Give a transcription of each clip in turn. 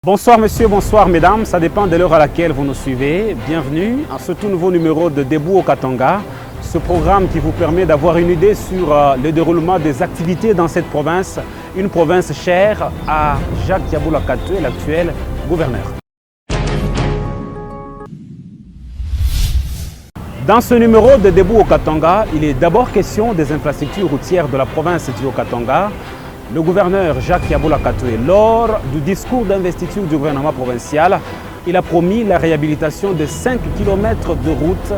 Bonsoir messieurs, bonsoir mesdames, ça dépend de l'heure à laquelle vous nous suivez. Bienvenue à ce tout nouveau numéro de Debout au Katanga, ce programme qui vous permet d'avoir une idée sur le déroulement des activités dans cette province, une province chère à Jacques Yabula Katoué, l'actuel gouverneur. Dans ce numéro de Debout au Katanga, il est d'abord question des infrastructures routières de la province du Haut-Katanga. Le gouverneur Jacques Yabula Katoué, lors du discours d'investiture du gouvernement provincial, il a promis la réhabilitation de 5 km de route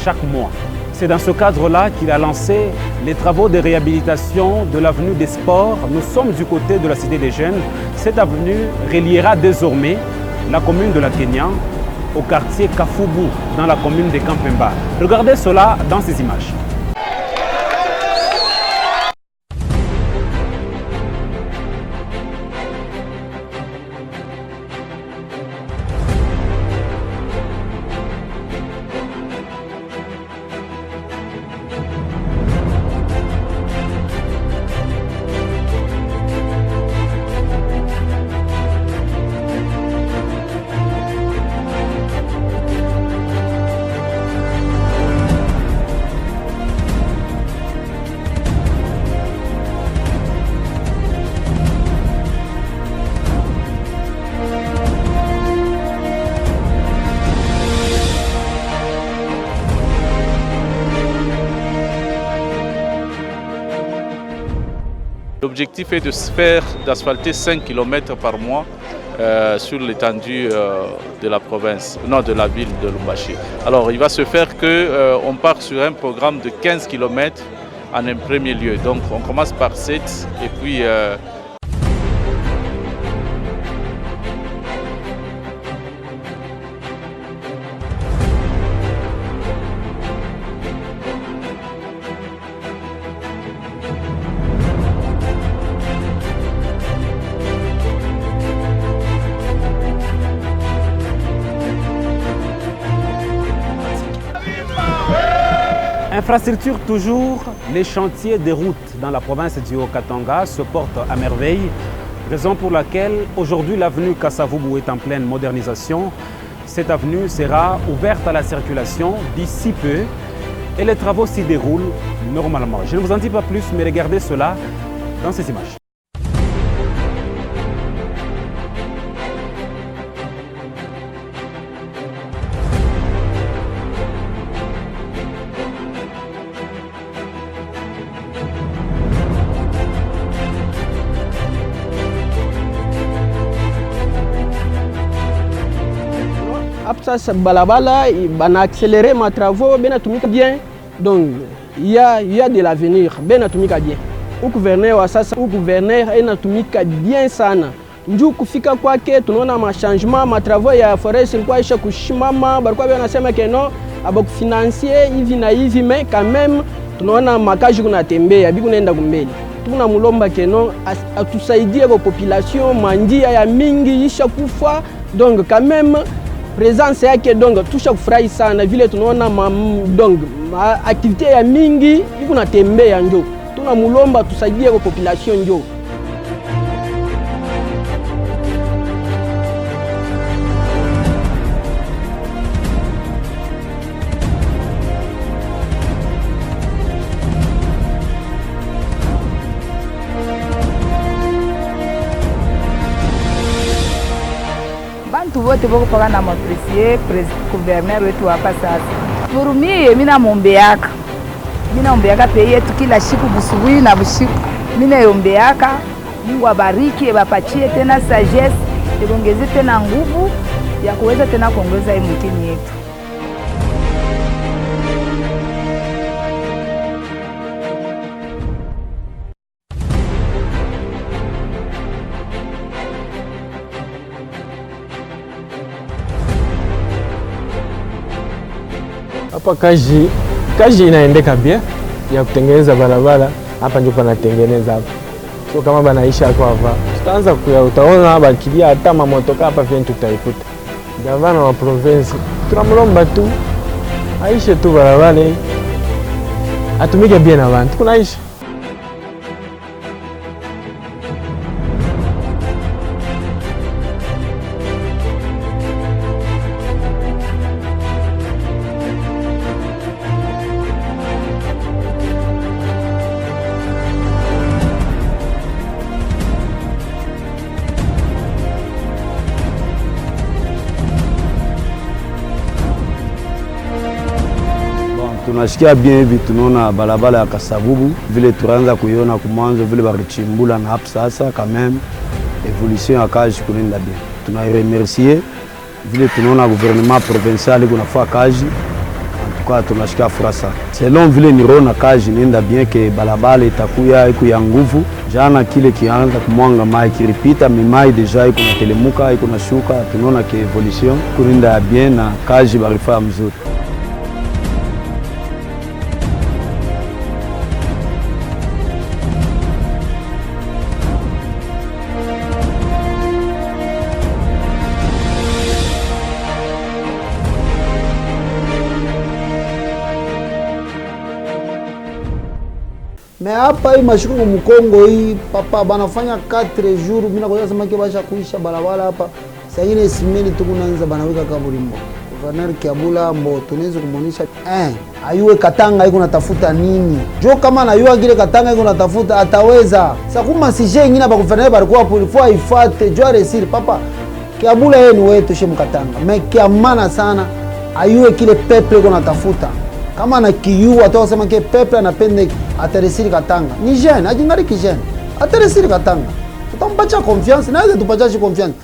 chaque mois. C'est dans ce cadre-là qu'il a lancé les travaux de réhabilitation de l'avenue des Sports. Nous sommes du côté de la Cité des Jeunes. Cette avenue reliera désormais la commune de la Kenya au quartier Kafubu, dans la commune de Kampemba. Regardez cela dans ces images. L'objectif est de se faire d'asphalter 5 km par mois sur l'étendue de la province, non de la ville de Lubumbashi. Alors il va se faire qu'on part sur un programme de 15 km en un premier lieu. Donc on commence par 7 et puis Infrastructure toujours, les chantiers des routes dans la province du Haut-Katanga se portent à merveille, raison pour laquelle aujourd'hui l'avenue Kasavubu est en pleine modernisation. Cette avenue sera ouverte à la circulation d'ici peu et les travaux s'y déroulent normalement. Je ne vous en dis pas plus, mais regardez cela dans ces images. Après ça, balabala, on a accéléré mes travaux, bien atomique bien. Donc, il y a de l'avenir, bien atomique bien. Le gouverneur, le gouverneur est atomique bien sana. Nju kufika kwake tunaona machangement ma travaux ya forest ilikuwa isha kushimama, balikuwa wanasema keno abaku financier hivi na hivi, mais quand même tunaona makaji kunatembea, biku naenda kumbele. Tunamulomba keno atusaidie kwa population, manjia ya mingi isha kufa, donc quand même présence yake donc tusha kufurahi sana vile tunaona donc activité ya mingi iko natembea, njo tunamulomba tusaidie kwa population njo. Bantu wote boko paka na mapresier gouverneur wetu hapa sasa. Furumie mina mombeaka. Mina ombeaka pe yetu kila siku busubuhi na bushiku. Mina yombeaka Mungu abariki, ebapatie tena sagesse, ebongeze tena nguvu ya kuweza tena kuongoza hii mkini yetu. Hapa kazi inaendeka pia ya kutengeneza barabara hapa, ndio panatengeneza hapa. So kama banaisha kwa hapa tutaanza kuya, utaona hapa kilia hata mamotoka hapa vile tutaikuta. Gavana wa province tunamlomba tu aishe tu barabara, atumike bien na bantu kunaisha. tunasikia bien hivi, tunaona balabala ya Kasavubu vile tunaanza kuiona kumwanzo vile barichimbula na hapo sasa quand même évolution ya kazi kunaenda bien. Tunaremercier vile tunaona gouvernement provincial kunafaa kazi, en tout cas tunasikia furaha sana. Selon vile nirona kazi inaenda bien, ke balabala itakuya iko ya nguvu. Jana kile kianza kumwanga mai kiripita mimai deja iko na telemuka iko na shuka, tunaona ke evolution kunaenda bien na kazi barifaa mzuri. Mais hapa hii mashuku mkongo hii papa banafanya 4 jours mina kwa sema ke basha kuisha balabala hapa saine simeni tukunaanza banaweka kaburimbo Gouverneur Kiabula mbo tunaweza kumuonesha ayue Katanga iko natafuta nini jo kama na yua gile Katanga iko natafuta ataweza sakuma sije nyingine ba gouverneur balikuwa polifua ifate jo resir papa Kiabula yeye ni wetu she mkatanga mais kiamana sana ayue kile peuple iko natafuta kama na kiyu atasema ke peuple anapenda ataresiri Katanga ni jeune ajingari ki jeune ataresiri Katanga tutampacha confiance na yeye tupachashi confiance.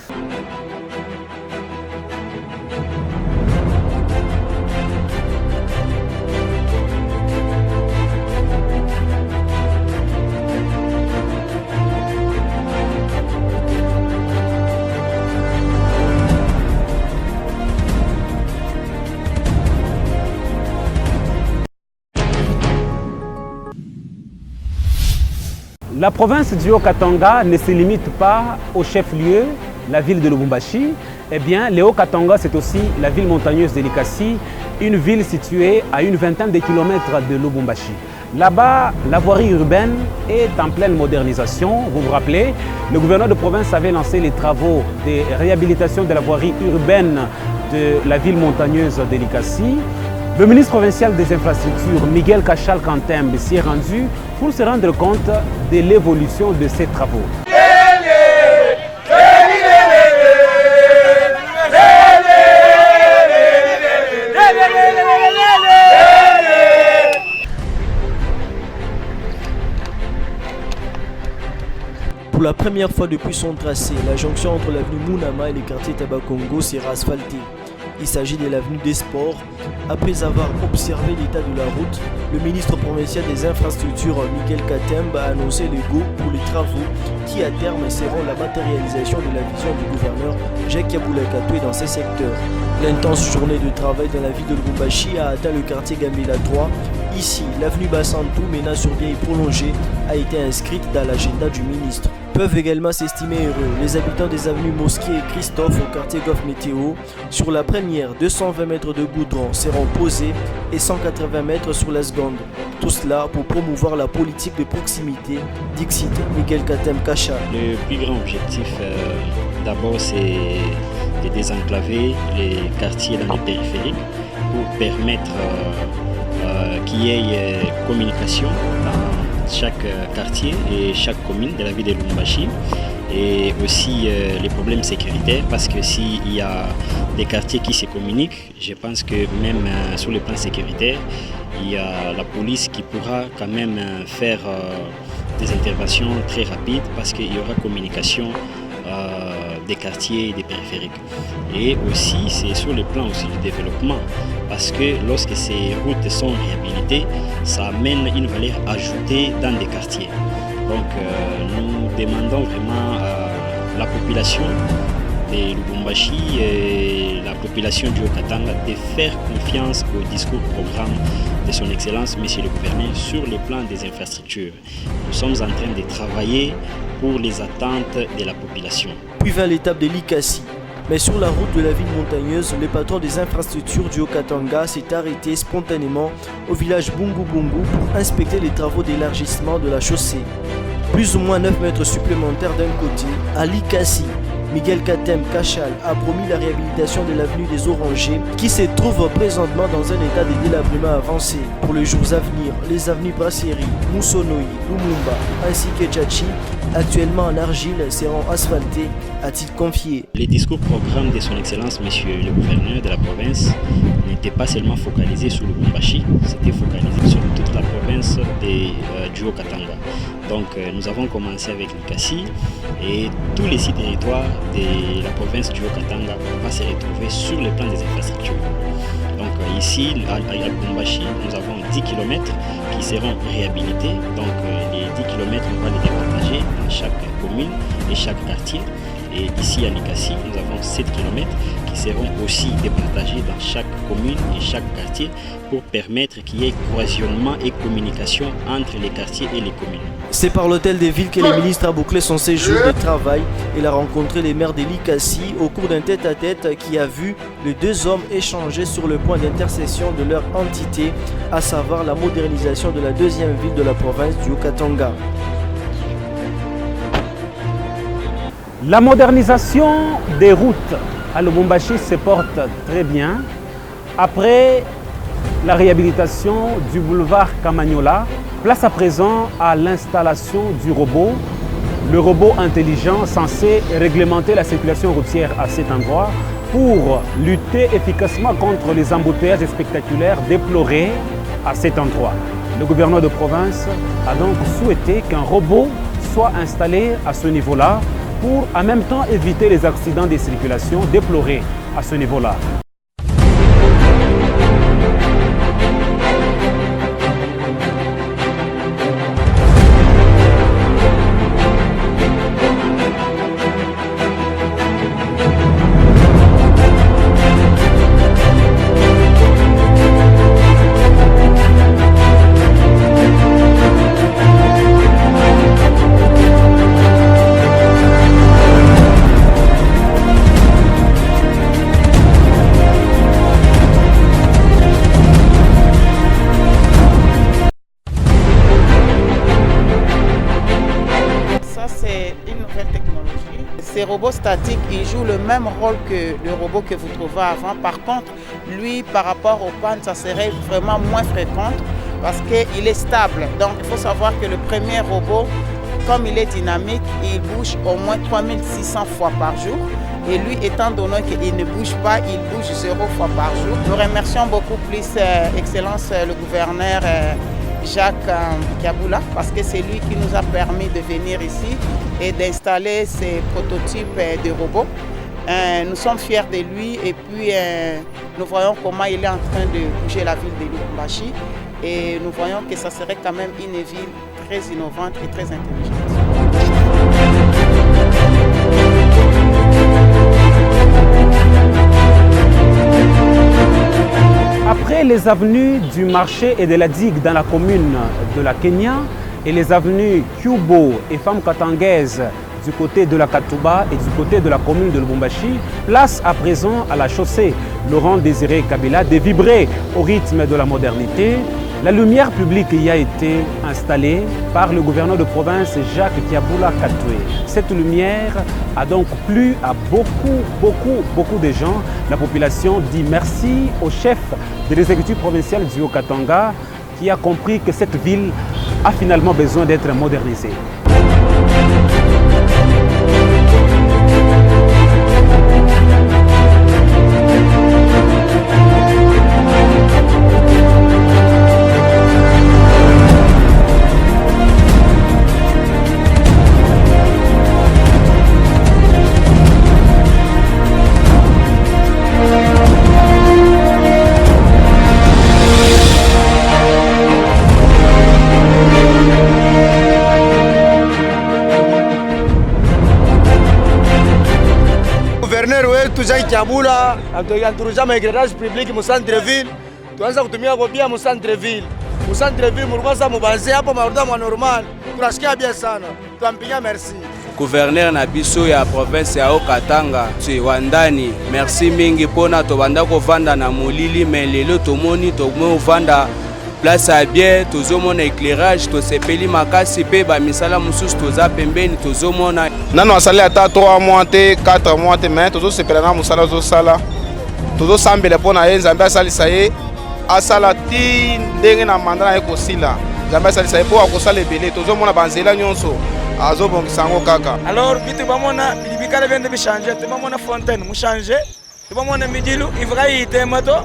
La province du Haut-Katanga ne se limite pas au chef-lieu, la ville de Lubumbashi. Eh bien, le Haut-Katanga, c'est aussi la ville montagneuse de Likasi, une ville située à une vingtaine de kilomètres de Lubumbashi. Là-bas, la voirie urbaine est en pleine modernisation. Vous vous rappelez, le gouverneur de province avait lancé les travaux de réhabilitation de la voirie urbaine de la ville montagneuse de Likasi. Le ministre provincial des infrastructures, Miguel Cachal Kantembe, s'y est rendu pour se rendre compte de l'évolution de ces travaux. Pour la première fois depuis son tracé, la jonction entre l'avenue Mounama et le quartier Tabakongo sera asphaltée. Il s'agit de l'avenue des Sports. Après avoir observé l'état de la route, le ministre provincial des infrastructures Miguel Katembe a annoncé le go pour les travaux qui à terme seront la matérialisation de la vision du gouverneur Jacques Yabula Kato dans ces secteurs. L'intense journée de travail dans la ville de Lubumbashi a atteint le quartier Gambela 3. Ici, l'avenue Bassantou, menant sur vieille prolongée, a été inscrite dans l'agenda du ministre. Peuvent également s'estimer heureux les habitants des avenues Mosquée et Christophe au quartier Golf Météo. Sur la première, 220 mètres de goudron seront posés et 180 mètres sur la seconde. Tout cela pour promouvoir la politique de proximité, dixit Miguel Katembe Kacha. Le plus grand objectif, d'abord, c'est de désenclaver les quartiers dans les périphériques pour permettre qu'il y ait communication dans chaque quartier et chaque commune de la ville de Lubumbashi, et aussi les problèmes sécuritaires, parce que s'il y a des quartiers qui se communiquent, je pense que même sur le plan sécuritaire, il y a la police qui pourra quand même faire des interventions très rapides, parce qu'il y aura communication des quartiers et des périphériques. Et aussi, c'est sur le plan aussi du développement, parce que lorsque ces routes sont réhabilitées, ça amène une valeur ajoutée dans des quartiers. Donc nous demandons vraiment à la population de Lubumbashi et la population du Haut-Katanga de faire confiance au discours-programme de son Excellence, Monsieur le Gouverneur, sur le plan des infrastructures. Nous sommes en train de travailler pour les attentes de la population. Puis vers l'étape de Likasi. Mais sur la route de la ville montagneuse, le patron des infrastructures du Haut-Katanga s'est arrêté spontanément au village Bungu Bungu pour inspecter les travaux d'élargissement de la chaussée. Plus ou moins 9 mètres supplémentaires d'un côté. À Likasi, Miguel Katembe Kachal a promis la réhabilitation de l'avenue des Orangers qui se trouve présentement dans un état de délabrement avancé. Pour les jours à venir, les avenues Brasserie, Moussonoi, Lumumba ainsi que Tchachi actuellement en argile, seront asphaltés, a-t-il confié. Les discours programmes de son Excellence, Monsieur le gouverneur de la province, n'étaient pas seulement focalisés sur le Lubumbashi, c'était focalisé sur toute la province du Haut-Katanga. Donc nous avons commencé avec Likasi et tous les 6 territoires de la province du Haut-Katanga vont se retrouver sur le plan des infrastructures. Donc ici, à Lubumbashi, nous avons 10 km qui seront réhabilités. Donc les 10 km, on va les départager dans chaque commune et chaque quartier. Et ici à Likasi, nous avons 7 km qui seront aussi départagés dans chaque commune et chaque quartier pour permettre qu'il y ait cohésionnement et communication entre les quartiers et les communes. C'est par l'hôtel des villes que le ministre a bouclé son séjour de travail. Il a rencontré les maires de Likasi au cours d'un tête-à-tête qui a vu les deux hommes échanger sur le point d'intercession de leur entité, à savoir la modernisation de la deuxième ville de la province du Haut-Katanga. La modernisation des routes à Lubumbashi se porte très bien. Après la réhabilitation du boulevard Kamagnola, place à présent à l'installation du robot. Le robot intelligent censé réglementer la circulation routière à cet endroit pour lutter efficacement contre les embouteillages spectaculaires déplorés à cet endroit. Le gouverneur de province a donc souhaité qu'un robot soit installé à ce niveau-là pour en même temps éviter les accidents de circulation déplorés à ce niveau-là. Ces robots statiques, ils jouent le même rôle que le robot que vous trouvez avant. Par contre, lui, par rapport aux pannes, ça serait vraiment moins fréquent parce qu'il est stable. Donc, il faut savoir que le premier robot, comme il est dynamique, il bouge au moins 3600 fois par jour. Et lui, étant donné qu'il ne bouge pas, il bouge 0 fois par jour. Nous remercions beaucoup plus, Excellence, le gouverneur Jacques Kiaboula, parce que c'est lui qui nous a permis de venir ici et d'installer ces prototypes de robots. Nous sommes fiers de lui et puis nous voyons comment il est en train de bouger la ville de Lubumbashi et nous voyons que ça serait quand même une ville très innovante et très intelligente. Après les avenues du marché et de la digue dans la commune de la Kenya et les avenues Kubo et Femmes Katangaises du côté de la Katuba et du côté de la commune de Lubumbashi, place à présent à la chaussée Laurent Désiré Kabila de vibrer au rythme de la modernité. La lumière publique y a été installée par le gouverneur de province Jacques Kiaboula Katoué. Cette lumière a donc plu à beaucoup de gens. La population dit merci au chef de l'exécutif provincial du Haut-Katanga qui a compris que cette ville a finalement besoin d'être modernisée. Jean Kiaboula anaturuja maéclairage public mu centre-ville, tuanza kutumia kwa bia mu centre-ville. Mu centre-ville mulikuwa sasa mubanze hapo maruda mwa normal. Tunasikia bia sana. Tuampigia merci. Gouverneur na biso ya province ya Haut-Katanga, wandani, merci mingi pona tobanda kovanda na molili mais lelo tomoni tovanda place à bien, tozomona éclairage, tosepeli makasi pe ba misala mususu toza pembeni tozomona. Nano asali ata 3 mois te 4 mois te mais tozosepela na musala tozosala. Tozosambela pona ye Nzambe asalisa ye asala ti ndenge na mandala ekosila. nzambe asalisa ye mpo akosala ebele tozomona banzela nyonso azobongisa yango kaka. Alors bitu bamona bikala byende bichange tubamona fontaine muchange tubamona midilu ivra yite mato.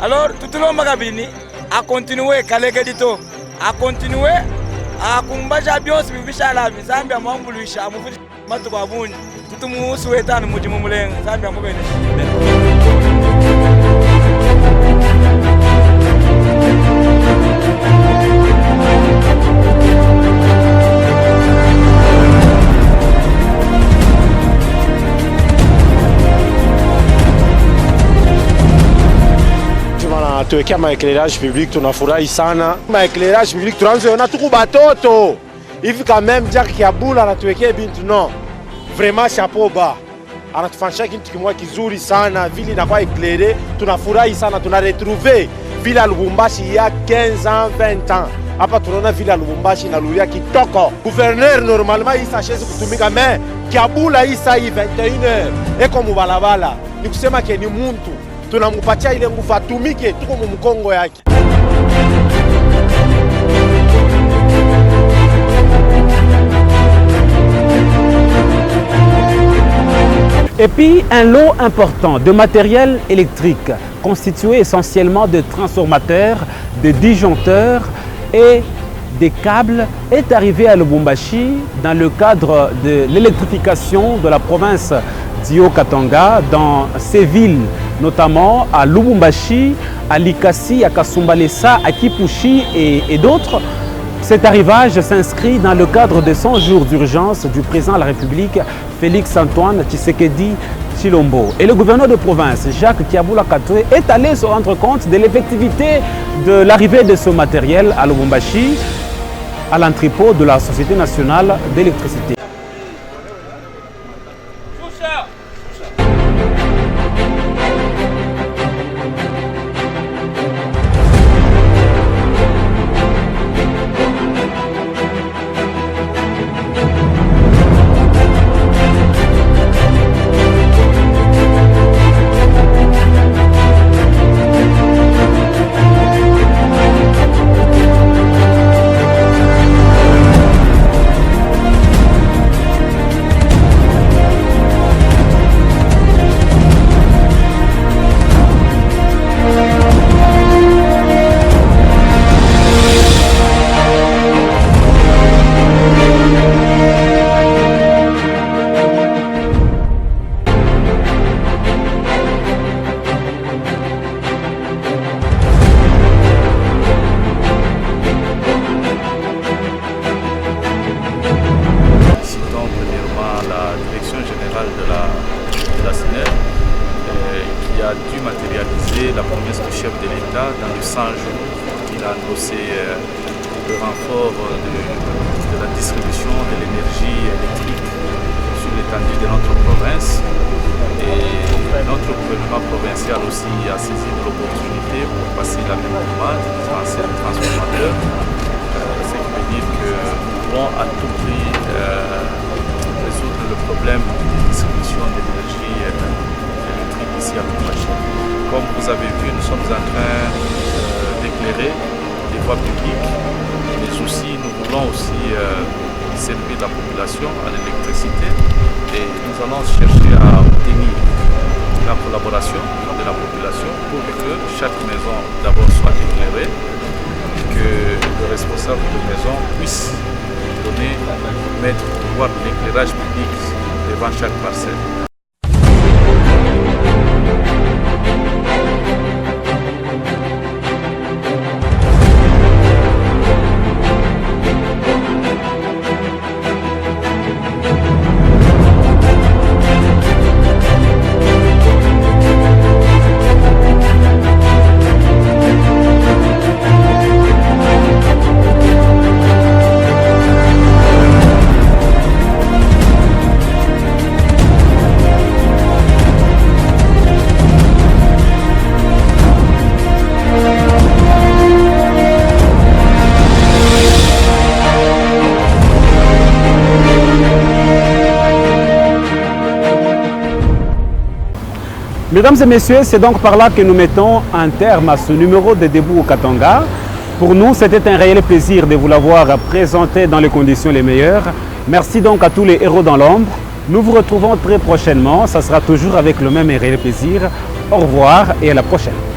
Alors tutulomba kabini a continuer kaleke dito a continuer a kumbaja byose bibishala bizambi amambuluisha amuvuji mato babunyi tutumu suwetana mujimu mulenga zambi amubene. Tuwekea maeclairage public, tunafurahi sana. Maeclairage public tunaanza tuku batoto hivi quand même Jack Kiabula anatuwekea bintu no. Vraiment chapeau bas. Anatufanyisha kitu kimoja kizuri sana, vile inakuwa éclairé, tunafurahi sana, tuna retrouver vile ya Lubumbashi ya 15 ans, 20 ans. Hapa tunaona vile ya Lubumbashi inalulia kitoko. Gouverneur normalement il s'achèze kutumika mais Kiabula isa 21h. Eko mubalabala. Ni kusema ke ni muntu tunamupatia ile nguvu atumike, tuko mu mkongo yake. Et puis un lot important de matériel électrique constitué essentiellement de transformateurs, de disjoncteurs et des câbles est arrivé à Lubumbashi dans le cadre de l'électrification de la province d'Haut-Katanga dans ces villes, notamment à Lubumbashi, à Likasi, à Kasumbalesa, à Kipushi et d'autres. Cet arrivage s'inscrit dans le cadre de 100 jours d'urgence du président de la République, Félix-Antoine Tshisekedi Tshilombo. Et le gouverneur de province, Jacques Kiabula Katoué, est allé se rendre compte de l'effectivité de l'arrivée de ce matériel à Lubumbashi, à l'entrepôt de la Société nationale d'électricité. La promesse du chef de l'État dans les 100 jours. Il a annoncé le renfort de la distribution de l'énergie électrique sur l'étendue de notre province. Et notre gouvernement provincial aussi a saisi l'opportunité pour passer la même commande des transformateurs. Ce qui veut dire que nous voulons à tout prix résoudre le problème de distribution de l'énergie électrique ici à Lubumbashi. Comme vous avez vu, nous sommes en train d'éclairer les voies publiques, mais aussi nous voulons aussi servir la population à l'électricité et nous allons chercher à obtenir la collaboration de la population pour que chaque maison d'abord soit éclairée, que le responsable de maison puisse mettre l'éclairage public devant chaque parcelle. Mesdames et messieurs, c'est donc par là que nous mettons un terme à ce numéro de Debout au Katanga. Pour nous, c'était un réel plaisir de vous l'avoir présenté dans les conditions les meilleures. Merci donc à tous les héros dans l'ombre. Nous vous retrouvons très prochainement. Ça sera toujours avec le même réel plaisir. Au revoir et à la prochaine.